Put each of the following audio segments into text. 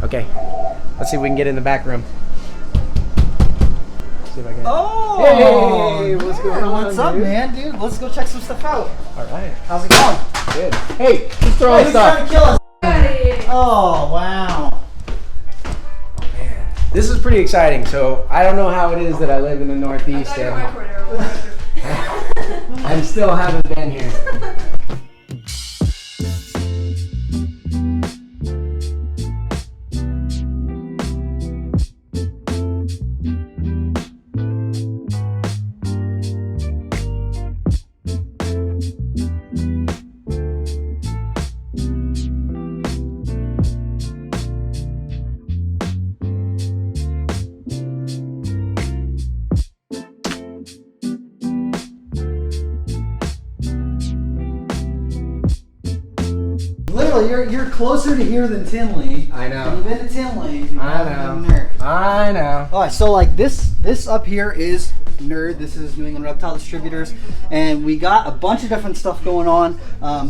Okay, let's see if we can get in the back room. See if I can. Oh! Hey, what's going on, What's up, man, dude? Let's go check some stuff out. All right. How's it going? Good. Hey, who's throwing stuff? Trying to kill us. Oh, wow. Man, this is pretty exciting. So I don't know how it is that I live in the Northeast and I still haven't been here. Literally, you're closer to here than Tinley. I know. You've been to Tinley. I know. Alright, so like this up here is Nerd. This is New England Reptile Distributors, and we got a bunch of different stuff going on.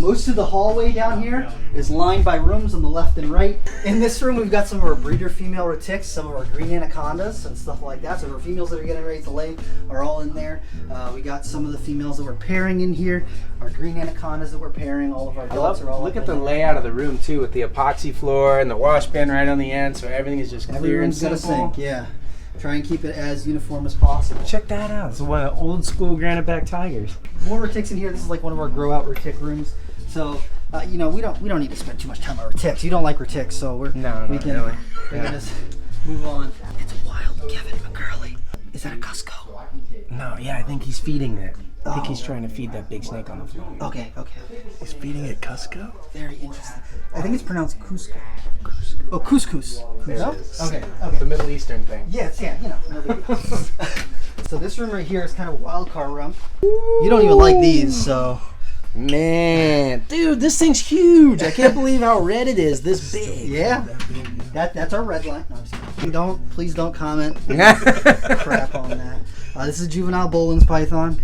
Most of the hallway down here is lined by rooms on the left and right. In this room, we've got some of our breeder female retics, some of our green anacondas and stuff like that. So our females that are getting ready to lay are all in there. We got some of the females that we're pairing in here. Our green anacondas that we're pairing. All of our adults are all. Look at the layout of the room too, with the epoxy floor and the wash bin right on the end, so everything is just clear and simple. Everyone's got a sink, yeah. Try and keep it as uniform as possible. Check that out. It's one of the old school granite back tigers. More retics in here. This is like one of our grow out retic rooms. So you know, we don't need to spend too much time on retics. You don't like retics, so we can just move on. It's a wild Kevin McCurley. Is that a Cusco? No, yeah, I think he's feeding it. I think he's trying to feed that big snake on the floor. Okay. He's feeding it Cusco? Very interesting. I think it's pronounced Cusco. Oh, couscous. No? Okay. The Middle Eastern thing. Yes, yeah, you know. No big deal. So this room right here is kind of a wild card room. You don't even like these, so. Man, dude, this thing's huge. I can't believe how red it is. This big. Yeah. That's our red line. No, I'm just kidding. Please don't comment crap on that. This is a juvenile Bolin's python.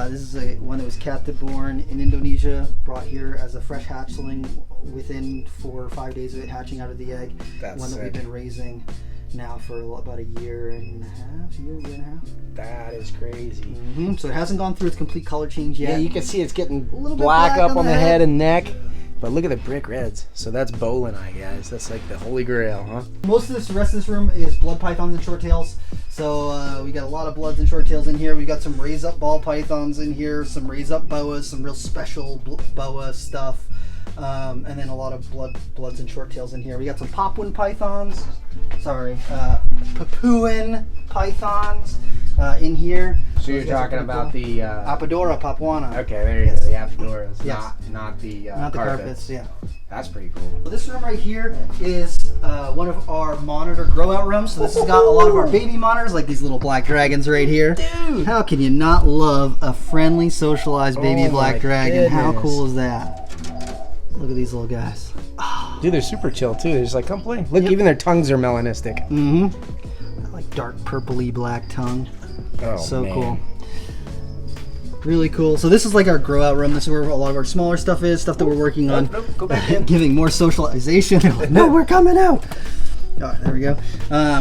This is one that was captive born in Indonesia, brought here as a fresh hatchling within 4 or 5 days of it hatching out of the egg. That's one that we've been raising now for about a year and a half. That is crazy. So it hasn't gone through its complete color change yet. Yeah, you can see it's getting a little bit black up on the head and neck. But look at the brick reds. So that's Bolin eye, guys. That's like the holy grail, huh? Most of the rest of this room is blood pythons and short tails. So we got a lot of bloods and short tails in here. We got some raise up ball pythons in here, some raise up boas, some real special boa stuff. And then a lot of bloods and short tails in here. We got some Papuan pythons. Papuan pythons in here. So you're talking about the Apodora papuana. Okay, there you go. The Apodoras, not the carpets. Yeah. That's pretty cool. Well, this room right here is one of our monitor grow out rooms. So this has got a lot of our baby monitors, like these little black dragons right here. Dude, how can you not love a friendly, socialized baby black dragon? Goodness. How cool is that? Look at these little guys. Dude, they're super chill too. They're just like, come play. Look, even their tongues are melanistic. Like dark purpley black tongue. Oh, so man. Cool. Really cool. So this is like our grow out room. This is where a lot of our smaller stuff is, stuff that we're working on. Nope, go back in. Giving more socialization. No, we're coming out. Oh, there we go.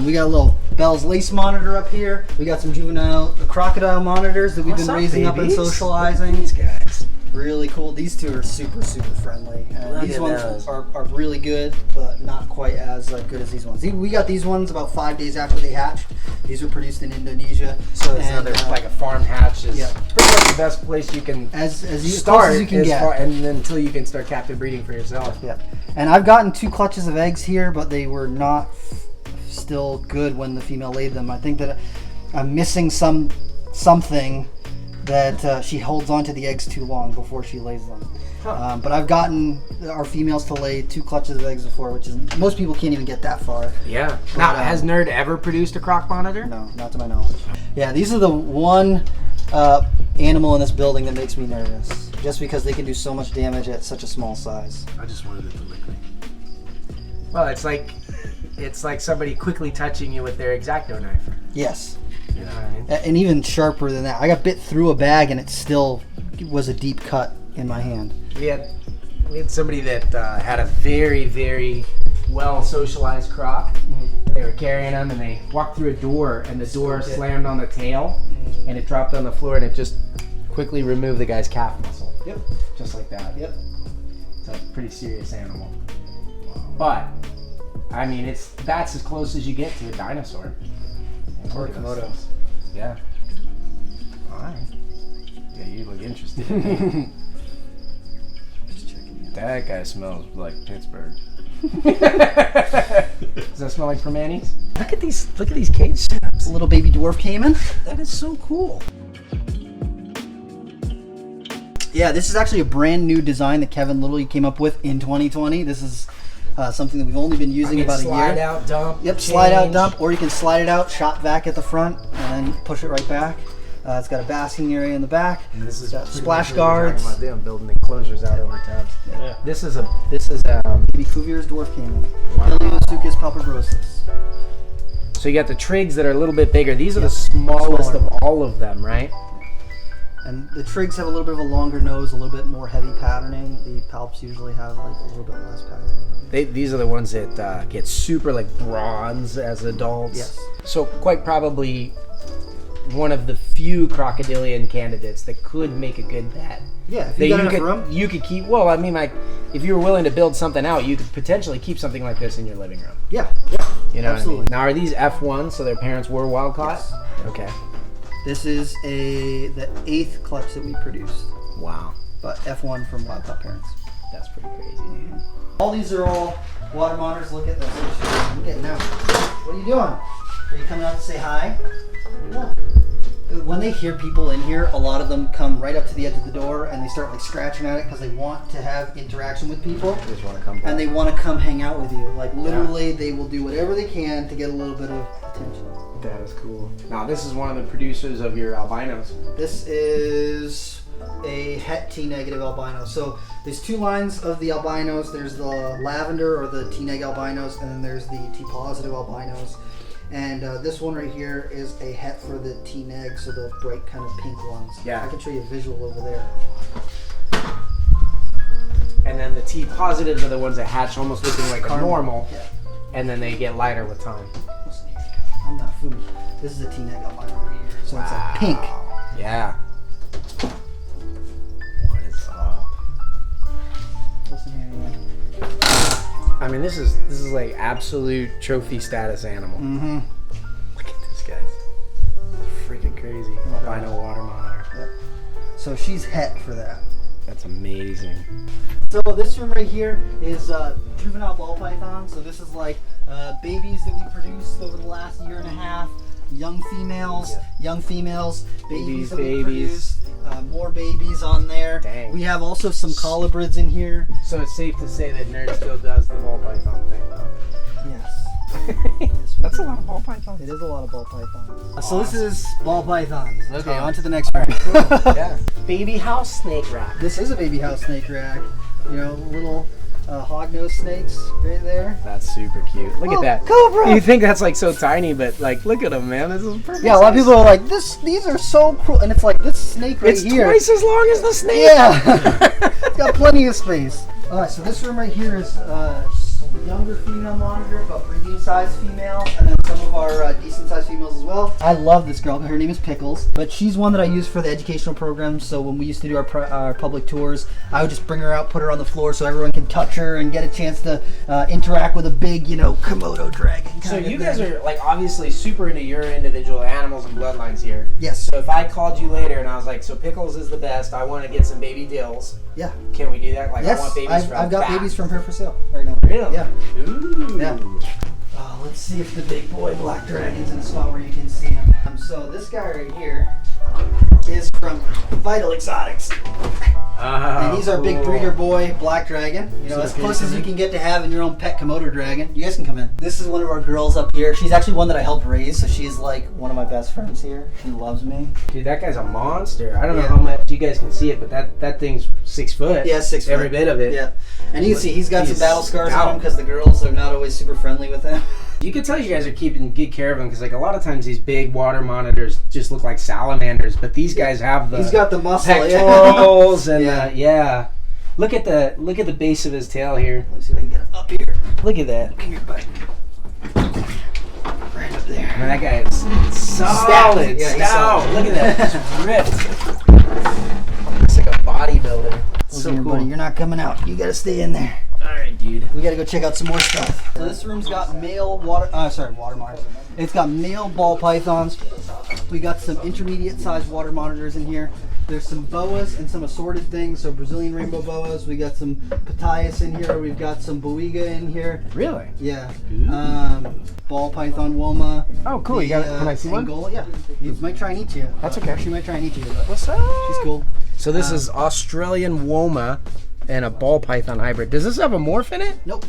We got a little Bell's lace monitor up here. We got some juvenile crocodile monitors that we've been raising up and socializing. These guys. Really cool. These two are super friendly. These ones are really good, but not quite as good as these ones. We got these ones about 5 days after they hatched. These were produced in Indonesia. So it's another like a farm hatch is pretty much the best place you can start as you can get. And then until you can start captive breeding for yourself. Yeah. And I've gotten 2 clutches of eggs here, but they were not still good when the female laid them. I think that I'm missing something that she holds on to the eggs too long before she lays them. But I've gotten our females to lay 2 clutches of eggs before, which is most people can't even get that far. Yeah. Now, has Nerd ever produced a croc monitor? No, not to my knowledge. Yeah, these are the one animal in this building that makes me nervous, just because they can do so much damage at such a small size. I just wanted it to lick me. Well, it's like somebody quickly touching you with their X-Acto knife. Yes. You know what I mean? And even sharper than that. I got bit through a bag and it still was a deep cut in my hand. We had somebody that had a very well socialized croc. They were carrying him, and they walked through a door, and the door slammed on the tail, and it dropped on the floor, and it just quickly removed the guy's calf muscle. Yep. Just like that. Yep. It's a pretty serious animal. But I mean, that's as close as you get to a dinosaur. Or Komodo. Yeah. All right. Yeah, you look interested. Just checking out. That guy smells like Pittsburgh. Does that smell like Permanis? Look at these cage setups. A little baby dwarf caiman. That is so cool. Yeah, this is actually a brand new design that Kevin literally came up with in 2020. This is something that we've only been using about a year. Slide out, dump. Yep, change. slide out, dump, or you can slide it out, shot back at the front, and then push it right back. It's got a basking area in the back. And this is got pretty splash much what we're guards. talking about. Them building enclosures out over tubs. Yeah. This is Baby Cuvier's dwarf caiman. Iliosuchus palpebrosus. So you got the trigs that are a little bit bigger. These are the smallest Smaller. of all of them, right? And the trigs have a little bit of a longer nose, a little bit more heavy patterning. The palps usually have like a little bit less patterning. These are the ones that get super like bronze as adults. Yes. So quite probably one of the few crocodilian candidates that could make a good bet. Yeah, if That you got enough room. you could keep. Well, I mean, like if you were willing to build something out, you could potentially keep something like this in your living room. Yeah. You know Absolutely. what I mean? Now, are these F1s, so their parents were wild caught? Yes. Okay. This is the 8th clutch that we produced, Wow. but F1 from wild caught parents. That's pretty crazy, dude. All these are all water monitors. Look at this. Look at now. What are you doing? Are you coming out to say hi? No. When they hear people in here, a lot of them come right up to the edge of the door and they start like scratching at it because they want to have interaction with people. They just want to come back. And they want to come hang out with you. Like literally, they will do whatever they can to get a little bit of attention. That is cool. Now, this is one of the producers of your albinos. This is a Het T-negative albino. So there's two lines of the albinos. There's the lavender or the T-neg albinos, and then there's the T-positive albinos. And this one right here is a Het for the T-neg, so the bright kind of pink ones. Yeah. I can show you a visual over there. And then the T positives are the ones that hatch almost looking like a Caramel. normal, Yeah. and then they get lighter with time. I'm not food. This is a T-neg albino right here. So it's like pink. Yeah. What is up? Listen here, I mean, this is like absolute trophy status animal. Mm-hmm. Look at this, guys. It's freaking crazy. Albino water monitor. Yep. So she's Het for that. That's amazing. So this room right here is juvenile ball python. So this is like babies that we produced over the last year and a half. Young females, babies that we Babies. produced. More babies on there. Dang. We have also some colubrids in here. So it's safe to say that Nerd still does the ball python thing, though. Yes. That's a lot of ball pythons. It is a lot of ball pythons. So this is ball pythons. Okay, on to the next All one. right, cool. Yeah. Baby house snake rack. This is a baby house snake rack. You know, little hognose snakes right there. That's super cute. Look at that. Cobra! You think that's like so tiny, but like, look at them, man. This is perfect. Yeah, a lot of size. people are like, these are so cool. And it's like, this snake right It's here. twice as long as the snake. Yeah. It's got plenty of space. Alright, so this room right here is younger female monitor, but breeding size female, and then some of our decent sized females as well. I love this girl. Her name is Pickles, but she's one that I use for the educational programs. So when we used to do our public tours, I would just bring her out, put her on the floor so everyone can touch her and get a chance to interact with a big, Komodo dragon. So you guys are like obviously super into your individual animals and bloodlines here. Yes. So if I called you later and I was like, so Pickles is the best, I want to get some baby dills. Yeah. Can we do that? Like Yes. I want babies from I've got Fat. babies from her for sale right now. Really? Yeah. Ooh. Yeah. Let's see if the big boy black dragon's in a spot where you can see him. So this guy right here is from Vital Exotics. And he's our big breeder boy, black dragon. So As can you close as come you in? can get to having your own pet Komodo dragon. You guys can come in. This is one of our girls up here. She's actually one that I helped raise, so she's like one of my best friends here. She loves me. Dude, that guy's a monster. I don't know Yeah. how much you guys can see it, but that thing's 6 foot. Yeah, 6 foot. Every bit of it. Yeah. And you can see he's got some He's battle scars stout. on him because the girls are not always super friendly with him. You can tell you guys are keeping good care of him because like a lot of times these big water monitors just look like salamanders, but these guys have the He's got the muscle. pectorals and Yeah. yeah. Look at the base of his tail here. Let me see if I can get him. up here. Look at that. Come here, buddy. Right up there. Man, that guy is solid. Yeah, he's stout. solid. Look at that. Just ripped. Looks like a bodybuilder. So Here, cool. buddy, you're not coming out. You gotta stay in there. All right, dude. We gotta go check out some more stuff. So this room's got male water monitors. It's got male ball pythons. We got some intermediate sized water monitors in here. There's some boas and some assorted things. So Brazilian rainbow boas. We got some pitayas in here. We've got some boiga in here. Really? Yeah. Ball python woma. Oh, cool. You got it. Can I see one? Angola. Yeah. You might try and eat you. That's okay. She might try and eat you. What's up? She's cool. So this is Australian woma and a ball python hybrid. Does this have a morph in it? Nope.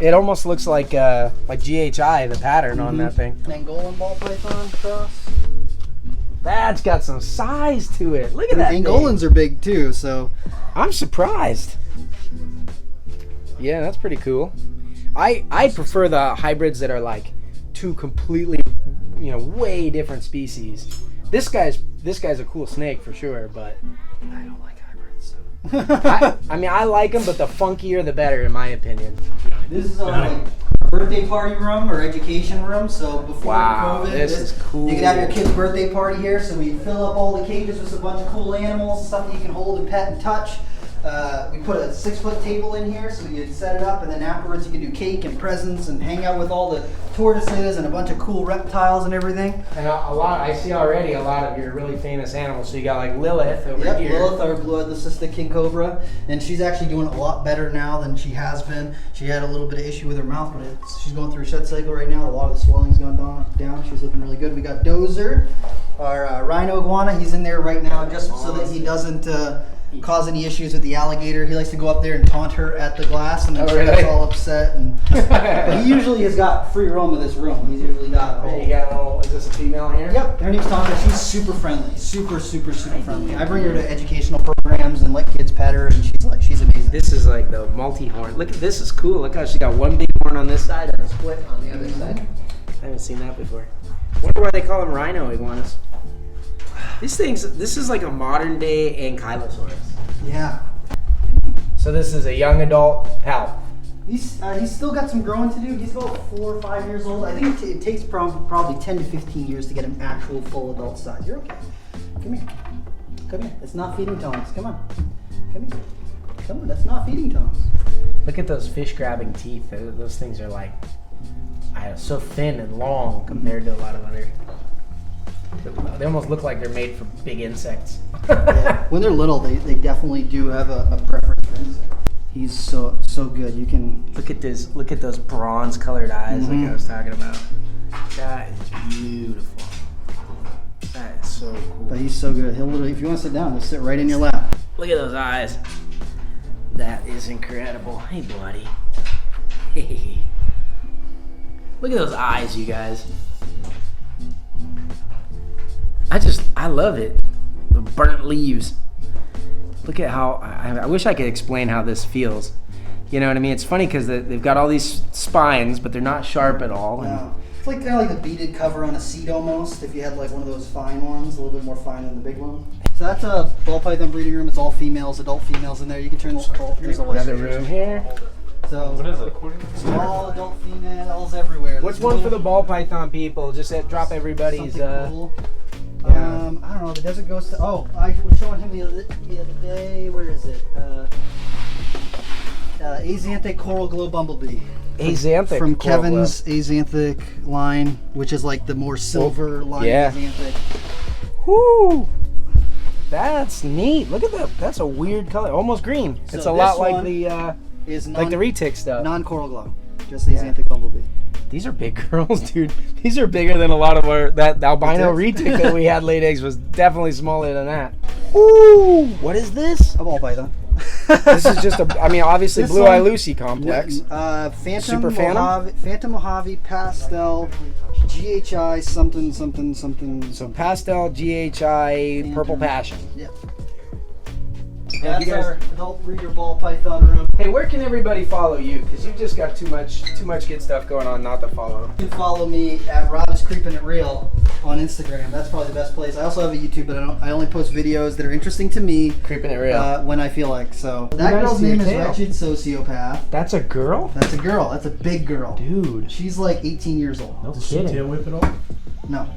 It almost looks like GHI, the pattern on that thing. An Angolan ball python cross. That's got some size to it. Look at that. Angolans are big too, so. I'm surprised. Yeah, that's pretty cool. I prefer the hybrids that are like two completely, way different species. This guy's a cool snake for sure, but I don't like hybrids. I like them, but the funkier the better, in my opinion. This is our birthday party room or education room. So before COVID, this is cool. You can have your kid's birthday party here. So we fill up all the cages with a bunch of cool animals, stuff that you can hold and pet and touch. We put a 6-foot table in here so you can set it up, and then afterwards you can do cake and presents and hang out with all the tortoises and a bunch of cool reptiles and everything. And I see already a lot of your really famous animals. So you got like Lilith over here. Lilith, our blue-eyed leucistic king cobra, and she's actually doing a lot better now than she has been. She had a little bit of issue with her mouth, but she's going through a shed cycle right now. A lot of the swelling's gone down. She's looking really good. We got Dozer, our rhino iguana. He's in there right now just so that he doesn't cause any issues with the alligator. He likes to go up there and taunt her at the glass, and then she gets all upset. But he usually has got free roam of this room. He's usually got a whole... You got a little, is this a female here? Yep, her name's Tonka. She's super friendly. Super friendly. I bring her to educational programs and let kids pet her, and she's amazing. This is like the multi-horn. Look, this is cool. Look how she got one big horn on this side and a split on the other side. I haven't seen that before. Wonder why they call them rhino iguanas. These things, this is like a modern day ankylosaurus. Yeah. So this is a young adult pal. He's still got some growing to do. He's about 4 or 5 years old. I think it takes probably 10 to 15 years to get him actual full adult size. You're okay. Come here. Come here. It's not feeding times. Come on. Come here. Come on. That's not feeding times. Look at those fish grabbing teeth. Those things are like, so thin and long compared to a lot of other. They almost look like they're made for big insects. Yeah. When they're little, they definitely do have a preference for insects. He's so good. You can look at this. Look at those bronze-colored eyes, like I was talking about. That is beautiful. That is so cool. But he's so good. He'll literally, if you want to sit down, he'll sit right in your lap. Look at those eyes. That is incredible. Hey, buddy. Hey. Look at those eyes, you guys. I love it. The burnt leaves. Look at how, I wish I could explain how this feels. You know what I mean? It's funny because they've got all these spines, but they're not sharp at all. No. It's like kind of like the beaded cover on a seat almost, if you had like one of those fine ones, a little bit more fine than the big one. So that's a ball python breeding room. It's all females, adult females in there. You can turn there's another room here. So What is it? small adult females everywhere. What's one for the ball python people? Just drop everybody's. Something cool. I don't know. The desert ghost. Oh, I was showing him the other day. Where is it? Azanthic coral glow bumblebee. Azanthic from coral Kevin's Azanthic line, which is like the more silver line. Yeah. Of Azanthic. Whoo! That's neat. Look at that. That's a weird color. Almost green. So it's a lot this like one the is like the retic stuff. non-coral glow, just the Azanthic bumblebee. These are big girls, dude. These are bigger than a lot of that albino That's retic that we had laid eggs was definitely smaller than that. Ooh, what is this? A ball python. This is just obviously This Blue one- Eye Lucy complex. Phantom Super Mojave, Phantom Mojave pastel, GHI something. So pastel, GHI, purple passion. Yeah. Yeah, That's you guys- our adult breeder ball python room. Hey, where can everybody follow you? Because you've just got too much good stuff going on not to follow. You can follow me at Rob is Creeping It Real on Instagram. That's probably the best place. I also have a YouTube, but I only post videos that are interesting to me. Creeping it real. When I feel like. So that guys girl's see name her is tail. Wretched Sociopath. That's a girl? That's a girl. That's a big girl. Dude. She's like 18 years old. No Does she kidding. tail whip at all? No.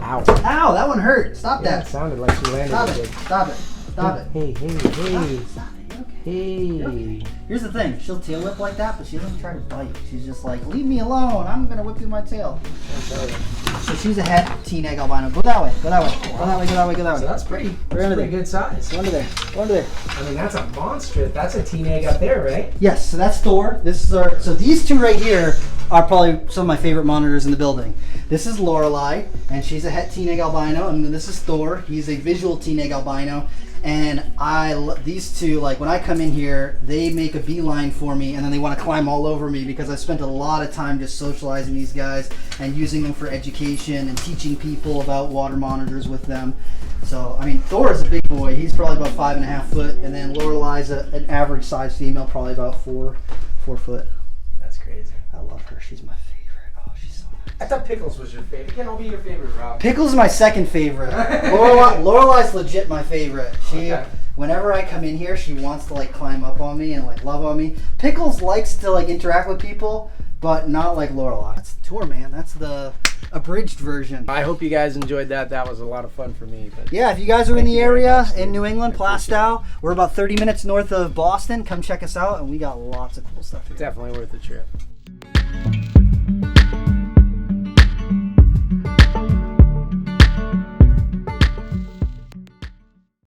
Ow. Ow, that one hurt. Stop Yeah, that. it sounded like she landed Stop it. it. Stop it. Stop it. Hey, hey, Stop hey. it. Stop it. Okay. Hey. Here's the thing. She'll tail whip like that, but she doesn't try to bite. She's just like, leave me alone. I'm going to whip you my tail. So she's a het teen egg albino. Go that way. Go that way. Go that way. Go that way. Go that way. So that's pretty under there. good size. Go under there. Go under there. I mean, that's a monster. That's a teen egg up there, right? Yes, so that's Thor. This is our. So these two right here are probably some of my favorite monitors in the building. This is Lorelei, and she's a het teen egg albino, and then this is Thor. He's a visual teen egg albino, and these two. Like when I come in here, they make a beeline for me, and then they want to climb all over me because I spent a lot of time just socializing these guys and using them for education and teaching people about water monitors with them. So I mean, Thor is a big boy. He's probably about 5.5 foot, and then Lorelei's an average size female, probably about 4 foot. That's crazy. I love her. She's my favorite. Oh, she's so nice. I thought Pickles was your favorite. It can't be your favorite, Rob. Pickles is my second favorite. Lorelei's legit my favorite. Okay. Whenever I come in here, she wants to like climb up on me and like love on me. Pickles likes to like interact with people, but not like Lorelei. That's the tour, man. That's the abridged version. I hope you guys enjoyed that. That was a lot of fun for me. But Yeah, if you guys are in Thank the you very area much, in dude. New England, I appreciate Plastow, we're about 30 minutes north of Boston. Come check us out, and we got lots of cool stuff here. definitely worth the trip.